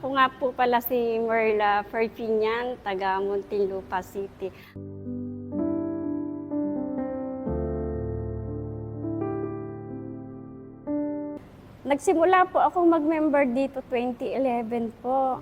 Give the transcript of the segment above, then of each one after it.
Ako nga po pala si Merla Ferfinian, taga Muntinlupa City. Nagsimula po akong mag-member dito 2011 po.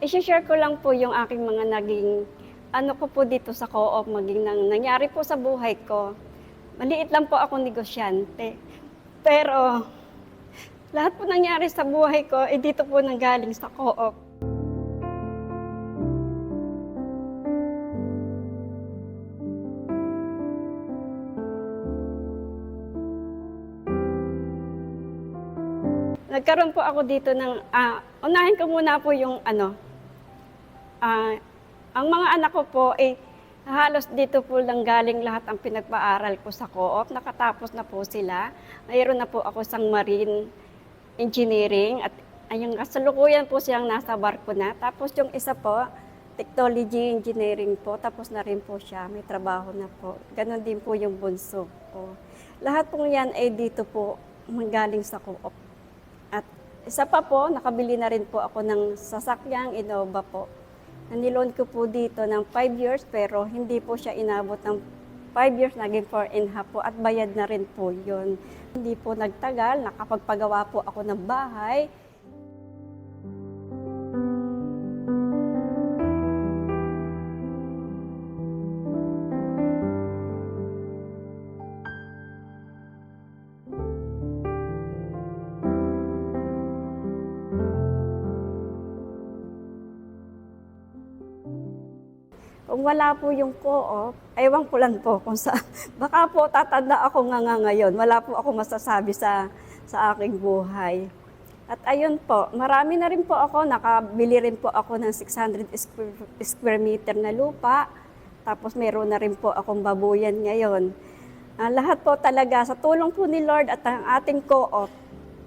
I-share ko lang po yung aking mga naging ano ko po dito sa co-op, maging nangyari po sa buhay ko. Maliit lang po ako negosyante. Pero lahat po nangyari sa buhay ko, dito po nanggaling sa co-op. Nagkaroon po ako dito ng, unahin ko muna po yung ang mga anak ko po, halos dito po lang galing lahat ang pinagpaaral ko sa co-op. Nakatapos na po sila. Mayroon na po ako isang marine engineering at yung kasalukuyan po siyang nasa barko na. Tapos yung isa po, technology engineering po. Tapos na rin po siya, may trabaho na po. Ganon din po yung bunso po. Lahat po yan ay dito po manggaling sa co-op. At isa pa po, nakabili na rin po ako ng sasakyang Innova po. Naniloan ko po dito ng 5 years pero hindi po siya inabot ng 5 years, naging 4.5 po at bayad na rin po yun. Hindi po nagtagal, nakapagpagawa po ako ng bahay. Kung wala po yung co-op, ewan ko lang po kung sa baka po tatanda ako nga ngayon. Wala po ako masasabi sa aking buhay. At ayun po, marami na rin po ako, nakabili rin po ako ng 600 square meter na lupa. Tapos meron na rin po akong babuyan ngayon. Lahat po talaga, sa tulong po ni Lord at ang ating co-op,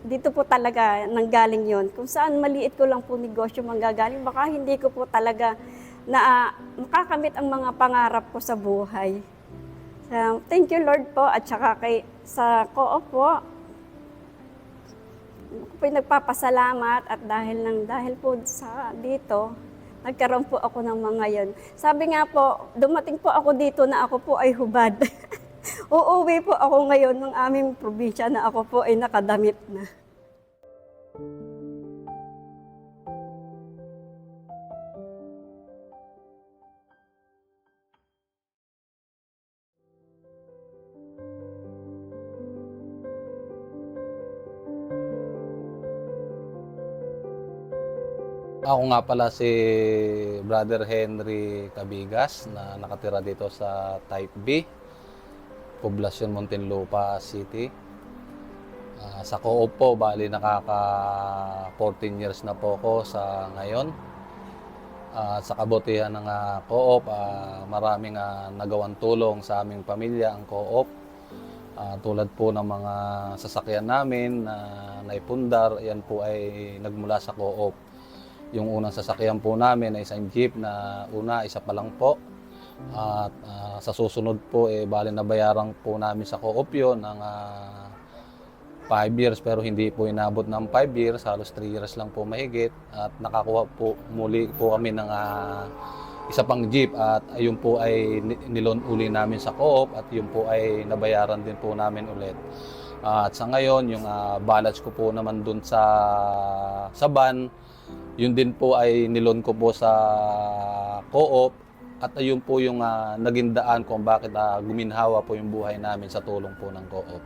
dito po talaga nanggaling yon. Kung saan maliit ko lang po negosyo manggagaling, baka hindi ko po talaga na makakamit ang mga pangarap ko sa buhay. So, thank you Lord po at saka sa co-op po. Ako po nagpapasalamat at dahil po sa dito, nagkaroon po ako ng mga yon. Sabi nga po, dumating po ako dito na ako po ay hubad. Uuwi po ako ngayon ng aming probinsya na ako po ay nakadamit na. Ako nga pala si Brother Henry Cabigas na nakatira dito sa Type B, Poblacion Muntinlupa City. Sa co-op po, bali nakaka 14 years na po ako sa ngayon. Sa kabutihan ng co-op, maraming nagawang tulong sa aming pamilya ang co-op. Tulad po ng mga sasakyan namin na naipundar, yan po ay nagmula sa co-op. Yung unang sasakyan po namin ay isang jeep na isa pa lang po. At sa susunod po, bali nabayaran po namin sa co-op yun ng 5 years pero hindi po inabot ng 5 years, halos 3 years lang po mahigit. At nakakuha po muli po kami ng isa pang jeep at ayun po ay nilon uli namin sa co-op at yun po ay nabayaran din po namin ulit. At sa ngayon, yung balance ko po naman dun sa van, yun din po ay nilon ko po sa co-op at ayun po yung naging daan kung bakit guminhawa po yung buhay namin sa tulong po ng co-op.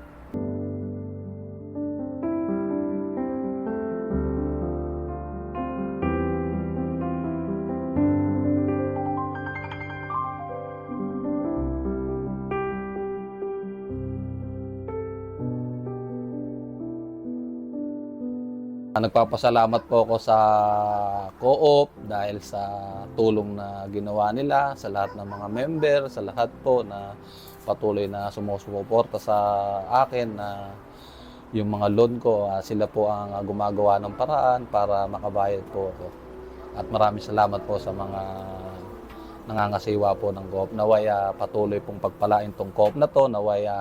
Nagpapasalamat po ako sa co-op dahil sa tulong na ginawa nila, sa lahat ng mga member, sa lahat po na patuloy na sumusuporta sa akin na yung mga loan ko, sila po ang gumagawa ng paraan para makabayad po ako. At maraming salamat po sa mga nangangasiwa po ng co-op. Naway patuloy pong pagpalain tong co-op na to. Naway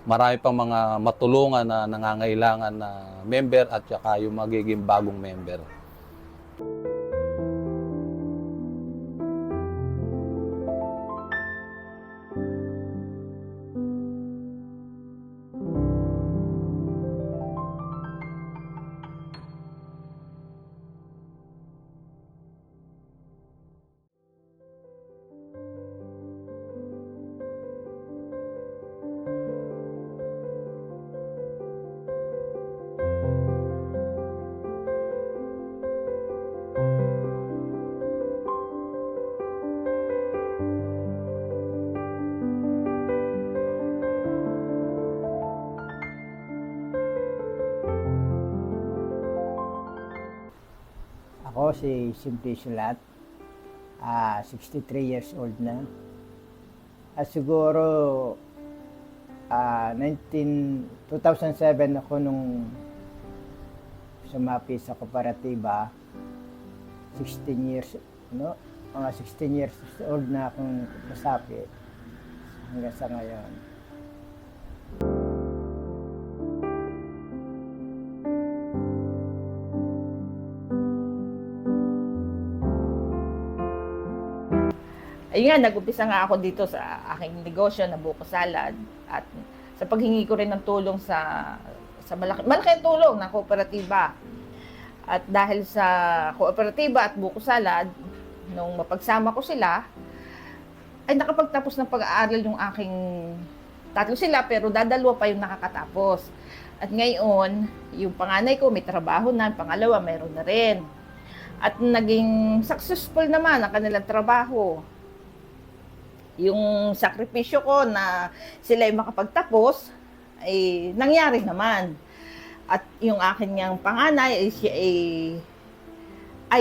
marami pang mga matulungan na nangangailangan na member at saka yung magiging bagong member. Ako si Simply Sulat, 63 years old na. At siguro 2007 ako nung sumapi sa kooperatiba. 16 years, no? Mga 16 years old na akong nasapi hanggang sa ngayon. Ayun nga, nag-umpisa nga ako dito sa aking negosyo na buko salad at sa paghingi ko rin ng tulong sa malaking tulong ng kooperatiba. At dahil sa kooperatiba at buko salad, nung mapagsama ko sila, ay nakapagtapos ng pag-aaral yung aking tatlo sila pero dadalwa pa yung nakakatapos. At ngayon, yung panganay ko may trabaho na, yung pangalawa mayroon na rin. At naging successful naman ang kanilang trabaho. Yung sakripisyo ko na sila ay makapagtapos, ay nangyari naman. At yung akin niyang panganay ay siya ay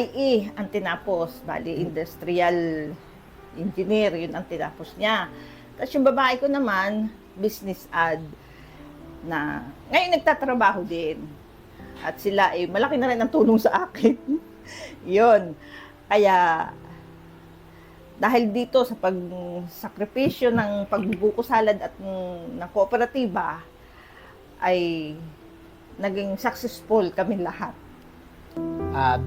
IE ang tinapos, bali industrial engineer, yun ang tinapos niya. Tapos yung babae ko naman, business ad, na ngayon nagtatrabaho din. At sila ay malaki na rin ang tulong sa akin. Yun. Kaya dahil dito sa pagsakripisyo ng pagbubuko salad at ng kooperatiba ay naging successful kami lahat.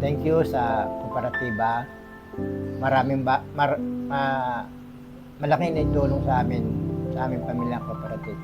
Thank you sa kooperatiba. Malaking naitulong sa aming pamilyang kooperative.